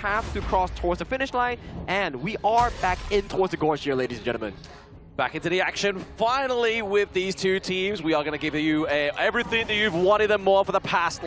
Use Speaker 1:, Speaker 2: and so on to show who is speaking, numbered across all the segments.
Speaker 1: have to cross towards the finish line, and we are back in towards the gorge here, ladies and gentlemen.
Speaker 2: Back into the action, finally, with these two teams. We are going to give you everything that you've wanted and more for the past,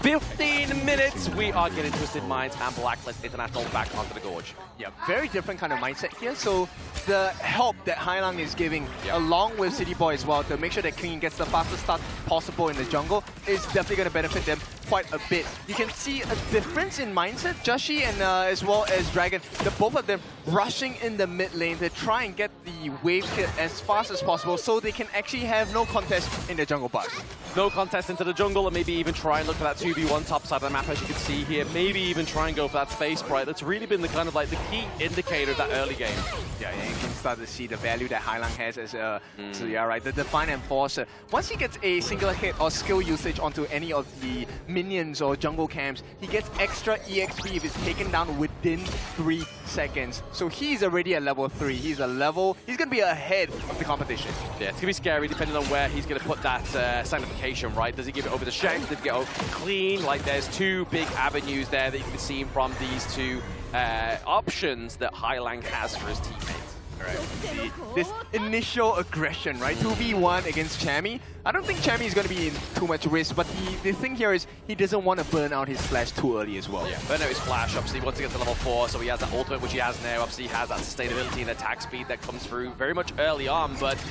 Speaker 2: 15 minutes. We are getting Twisted Minds and Blacklist International back onto the gorge.
Speaker 3: Yeah, very different kind of mindset here. So the help that Hailang is giving, along with City Boy as well, to make sure that Clean gets the fastest start possible in the jungle, is definitely going to benefit them quite a bit. You can see a difference in mindset. Joshi and as well as Dragon, the both of them rushing in the mid lane to try and get the wave hit as fast as possible so they can actually have no contest in the jungle bus.
Speaker 2: No contest into the jungle, and maybe even try and look for that 2v1 top side of the map, as you can see here. Maybe even try and go for that space sprite. That's really been the kind of the key indicator of that early game.
Speaker 3: Yeah, and you can start to see the value that Hailang has as a so yeah, right, the Divine Enforcer. Once he gets a single hit or skill usage onto any of the minions or jungle camps, he gets extra EXP if it's taken down within 3 seconds. So he's already at level 3. He's gonna be ahead of the competition.
Speaker 2: Yeah, it's gonna be scary depending on where he's gonna put that sanctification, right? Does he give it over to Shanks? Does he get over Clean? There's two big avenues there that you can see from these two options that Hailang has for his teammates.
Speaker 3: Right. This initial aggression, right? 2v1 against Chammy. I don't think Chammy is going to be in too much risk, but the thing here is he doesn't want to burn out his flash too early as well.
Speaker 2: Yeah, burn out his flash, obviously, once he gets to level 4, so he has that ultimate, which he has now. Obviously, he has that sustainability and attack speed that comes through very much early on, but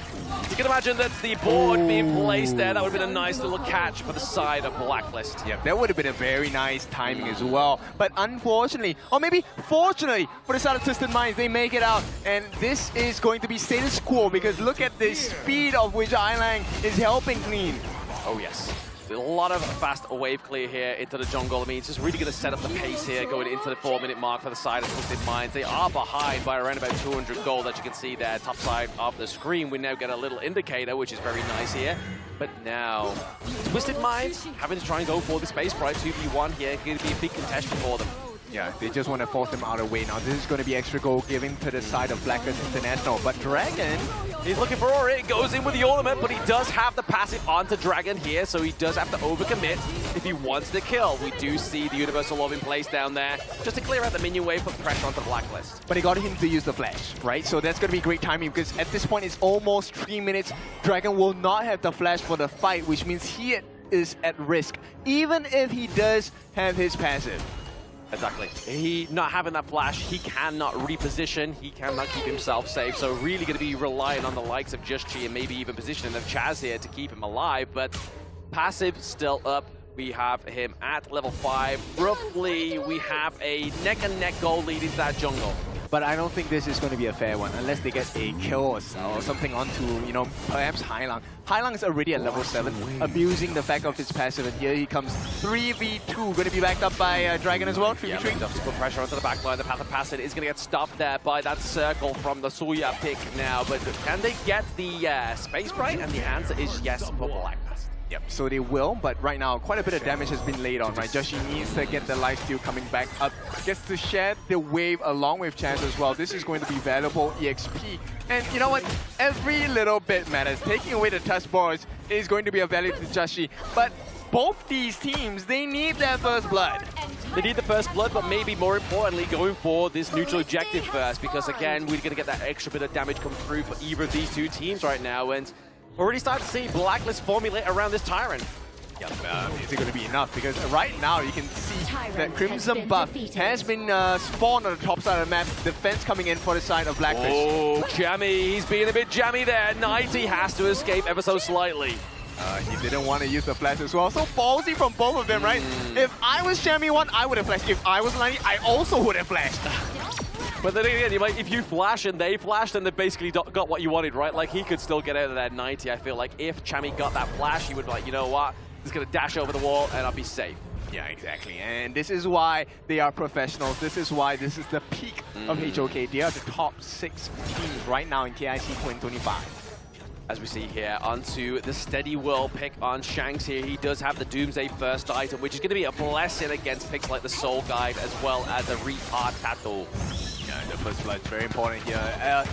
Speaker 2: you can imagine that the board being placed there, that would have been a nice little catch for the side of Blacklist.
Speaker 3: Yeah, that would have been a very nice timing as well. But unfortunately, or maybe fortunately, for the side of Twisted Minds, they make it out, and this is going to be status quo, because look at the speed of which Hailang is helping Clean.
Speaker 2: Oh yes. A lot of fast wave clear here into the jungle. I mean, it's just really going to set up the pace here going into the 4-minute mark for the side of Twisted Minds. They are behind by around about 200 gold, as you can see there, top side of the screen. We now get a little indicator, which is very nice here. But now, Twisted Minds having to try and go for the space sprite 2v1 here. Going to be a big contention for them.
Speaker 3: Yeah, they just want to force them out of the way. Now, this is going to be extra gold given to the side of Blacklist International. But Dragon,
Speaker 2: he's looking for Ori. It goes in with the ultimate, but he does have the passive onto Dragon here, so he does have to overcommit if he wants the kill. We do see the Universal Orb in place down there, just to clear out the minion wave, put pressure onto the Blacklist.
Speaker 3: But he got him to use the flash, right? So that's going to be great timing, because at this point, it's almost 3 minutes. Dragon will not have the flash for the fight, which means he is at risk, even if he does have his passive.
Speaker 2: Exactly. He not having that flash, he cannot reposition, he cannot keep himself safe, so really going to be relying on the likes of Just Chi and maybe even positioning of Chaz here to keep him alive, but passive still up. We have him at level 5. Roughly, we have a neck-and-neck goal lead into that jungle.
Speaker 3: But I don't think this is going to be a fair one, unless they get a kill or something onto, perhaps Hailang. Hailang is already at level 7, abusing the fact of his passive, and here he comes 3v2, going to be backed up by Dragon as well, 3v3.
Speaker 2: Yeah, to put pressure onto the backline. The path of passive is going to get stopped there by that circle from the Suya pick now, but can they get the space sprite? And the answer is yes for Blacklist.
Speaker 3: Yep, so they will, but right now quite a bit of damage has been laid on, right? Joshi needs to get the lifesteal coming back up. Gets to share the wave along with Chance as well. This is going to be valuable EXP. And you know what? Every little bit matters. Taking away the touch boards is going to be a value to Joshi. But both these teams, they need their first blood.
Speaker 2: They need the first blood, but maybe more importantly, going for this neutral objective first, because again, we're going to get that extra bit of damage come through for either of these two teams right now. And we're already starting to see Blacklist formulate around this Tyrant.
Speaker 3: Yeah, is it going to be enough? Because right now you can see that Crimson buff has been spawned on the top side of the map. Defense coming in for the side of Blacklist.
Speaker 2: Oh, jammy. He's being a bit jammy there. 90 has to escape ever so slightly.
Speaker 3: He didn't want to use the flash as well. So ballsy from both of them, right? If I was Jammy 1, I would have flashed. If I was 90, I also would have flashed.
Speaker 2: But then again, if you flash and they flash, then they basically got what you wanted, right? Like, he could still get out of that 90. I feel like if Chammy got that flash, he would be like, you know what? Just going to dash over the wall and I'll be safe.
Speaker 3: Yeah, exactly. And this is why they are professionals. This is why this is the peak of HOK. They are the top 6 teams right now in KIC2025.
Speaker 2: As we see here, onto the steady whirl pick on Shanks here. He does have the Doomsday first item, which is going to be a blessing against picks like the Soul Guide as well as the Retard Tattoo.
Speaker 3: Yeah, the first blood is very important here.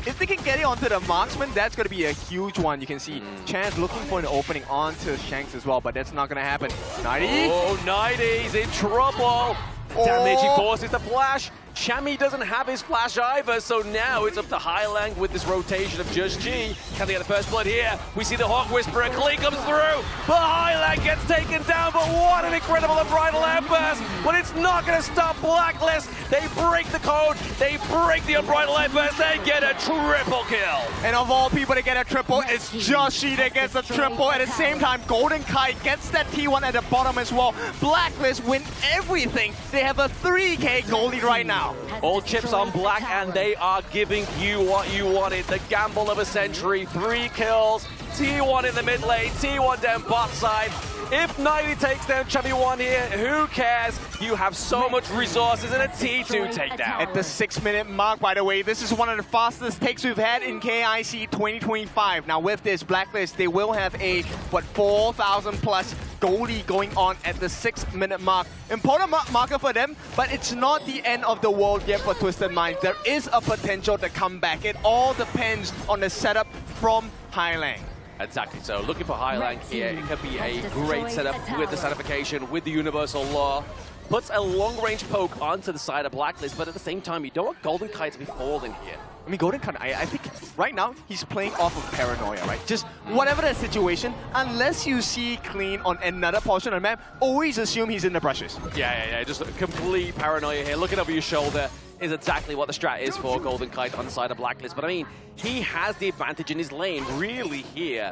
Speaker 3: If they can get it onto the marksman, that's going to be a huge one. You can see Chance looking for an opening onto Shanks as well, but that's not going to happen. 90?
Speaker 2: Oh, 90's in trouble. damage. He forces the flash. Chami doesn't have his flash either, so now it's up to HIGHLIGTS with this rotation of Just G. Can they get the first blood here? We see the Hawk Whisperer. Klee comes through, but HIGHLIGTS gets taken down. But what an incredible unbridled outburst! But it's not going to stop Blacklist. They break the code. They break the unbridled outburst. They get a triple kill.
Speaker 3: And of all people to get a triple, it's Just G that gets a triple. At the same time, Golden Kite gets that T1 at the bottom as well. Blacklist win everything. They have a 3K goal lead right now.
Speaker 2: All chips on black, and they are giving you what you wanted. The gamble of a century, 3 kills, T1 in the mid lane, T1 down bot side. If 90 takes down Chubby 1 here, who cares? You have so much resources and a T2 takedown.
Speaker 3: At the 6-minute mark, by the way, this is one of the fastest takes we've had in KIC 2025. Now with this Blacklist, they will have a, 4,000 plus goalie going on at the 6-minute mark. Important marker for them, but it's not the end of the world yet for Twisted Minds. There is a potential to come back. It all depends on the setup from HIGHLIGTS.
Speaker 2: Exactly, so looking for HIGHLIGTS here, it could be a great setup with the sanification, with the Universal Law. Puts a long-range poke onto the side of Blacklist, but at the same time, you don't want Golden Kite to be falling here.
Speaker 3: I mean, Golden Kite, I think right now, he's playing off of paranoia, right? Just whatever the situation, unless you see clean on another portion of the map, always assume he's in the brushes.
Speaker 2: Yeah, just complete paranoia here. Looking over your shoulder is exactly what the strat is for Golden Kite on the side of Blacklist. But I mean, he has the advantage in his lane, really here.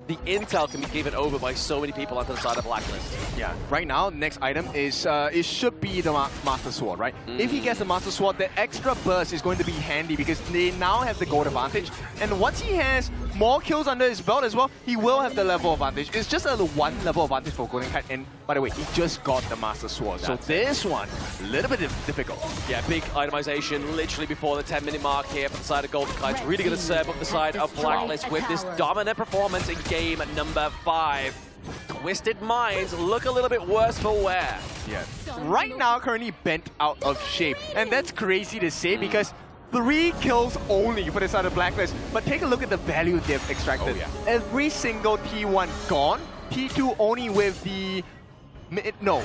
Speaker 2: The intel can be given over by so many people onto the side of Blacklist.
Speaker 3: Yeah, right now, next item is, it should be the Master Sword, right? If he gets the Master Sword, the extra burst is going to be handy because they now have the gold advantage. And once he has more kills under his belt as well, he will have the level advantage. It's just a 1 level advantage for Golden Kite. And by the way, he just got the Master Sword. So this one, a little bit difficult.
Speaker 2: Yeah, big itemization literally before the 10-minute mark here for the side of Golden Kite. Really going to serve up the side of Blacklist with this dominant performance in game number 5. Twisted Minds look a little bit worse for wear.
Speaker 3: Yeah. Right now, currently bent out of shape. And that's crazy to say because 3 kills only for the side of Blacklist. But take a look at the value they've extracted.
Speaker 2: Oh, yeah.
Speaker 3: Every single T1 gone. T2 only with the... No,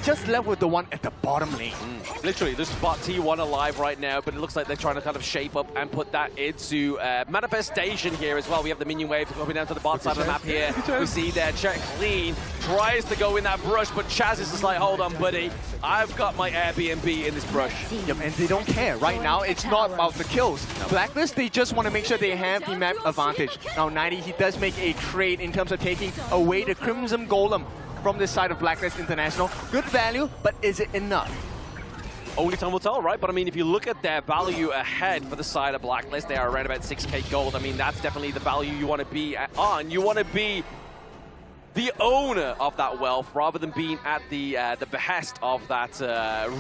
Speaker 3: just left with the one at the bottom lane.
Speaker 2: Literally, this spot T1 alive right now, but it looks like they're trying to kind of shape up and put that into manifestation here as well. We have the minion wave coming down to the bottom side of the map here. We see there, check clean, tries to go in that brush, but Chaz is just like, hold on, buddy. I've got my Airbnb in this brush.
Speaker 3: Yep, and they don't care. Right now, it's not about the kills. Blacklist, they just want to make sure they have the map advantage. Now, 90, he does make a trade in terms of taking away the Crimson Golem from this side of Blacklist International. Good value, but is it enough?
Speaker 2: Only time will tell, right? But I mean, if you look at their value ahead for the side of Blacklist, they are around about 6k gold. I mean, that's definitely the value you want to be on. You want to be the owner of that wealth rather than being at the behest of that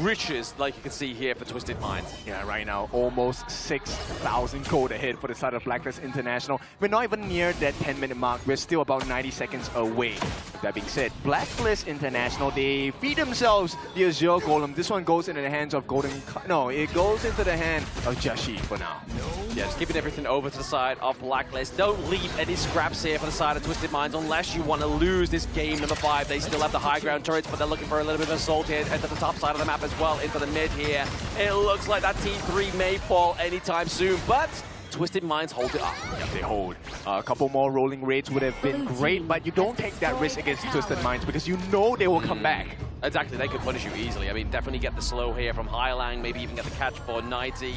Speaker 2: riches, like you can see here for Twisted Minds.
Speaker 3: Yeah, right now, almost 6,000 gold ahead for the side of Blacklist International. We're not even near that 10-minute mark. We're still about 90 seconds away. With that being said, Blacklist International, they feed themselves the Azure Golem. This one goes into the hands of Golden... No, it goes into the hand of Jashi for now.
Speaker 2: Yeah, just keeping everything over to the side of Blacklist. Don't leave any scraps here for the side of Twisted Minds unless you want to lose this game number 5. They still have the high ground turrets, but they're looking for a little bit of assault here into the top side of the map as well, into the mid here. It looks like that T3 may fall anytime soon, but Twisted Minds hold it up.
Speaker 3: Yep, they hold. A couple more rolling raids would have been great, but you don't take that risk against Twisted Minds because you know they will come back.
Speaker 2: Exactly, they could punish you easily. I mean, definitely get the slow here from HIGHLIGTS, maybe even get the catch for 90.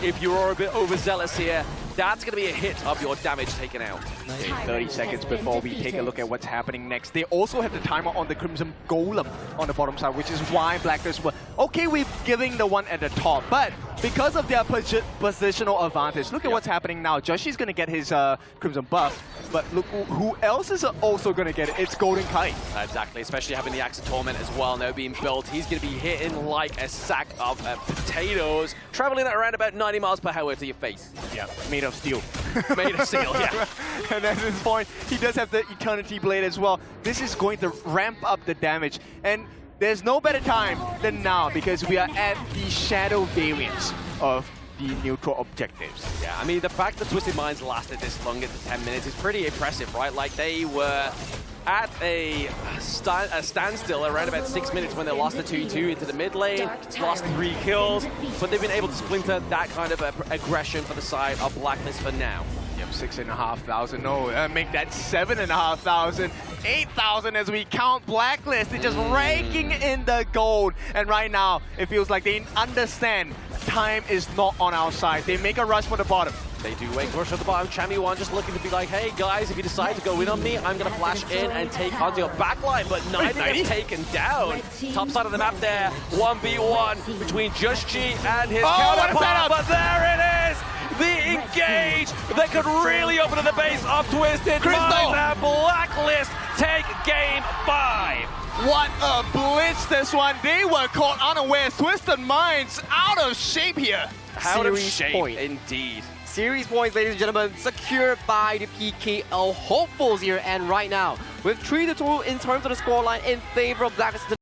Speaker 2: If you're a bit overzealous here, that's going to be a hit of your damage taken out.
Speaker 3: Okay, 30 seconds before we take a look at what's happening next. They also have the timer on the Crimson Golem on the bottom side, which is why Blacklist were okay with giving the one at the top. But because of their positional advantage, look at what's happening now. Joshi's going to get his Crimson buff, but look who else is also going to get it. It's Golden Kite.
Speaker 2: Exactly, especially having the Axe of Torment as well now being built. He's going to be hitting like a sack of potatoes, traveling at around about 90 miles per hour to your face.
Speaker 3: Yeah, made of steel.
Speaker 2: Made of steel, yeah.
Speaker 3: And at this point, he does have the Eternity Blade as well. This is going to ramp up the damage. And there's no better time than now because we are at the shadow variants of the neutral objectives.
Speaker 2: Yeah, I mean, the fact that Twisted Minds lasted this long into 10 minutes is pretty impressive, right? Like, they were at a standstill around about 6 minutes when they lost the 2-2 into the mid lane, lost 3 kills, but they've been able to splinter that kind of aggression for the side of Blacklist for now.
Speaker 3: Yep, 6,500. No, make that 7,500. 8,000 as we count Blacklist. They're just raking in the gold. And right now, it feels like they understand time is not on our side. They make a rush for the bottom.
Speaker 2: They do make rush at the bottom. Chami1 just looking to be like, hey guys, if you decide to go in on me, I'm going to flash in and take onto your backline. But 90 is taken down. Top side of the map there, 1v1 between Just G and his counterpart. But there it is! The engage that could really open up the base of Twisted Minds, and Blacklist take game 5.
Speaker 3: What a blitz this one. They were caught unawares. Twisted Minds out of shape here.
Speaker 2: Out of
Speaker 1: Series
Speaker 2: shape,
Speaker 1: point.
Speaker 2: indeed.
Speaker 1: Series points, ladies and gentlemen, secured by the PKO hopefuls here. And right now, with 3-2 in terms of the scoreline in favor of Blacklist.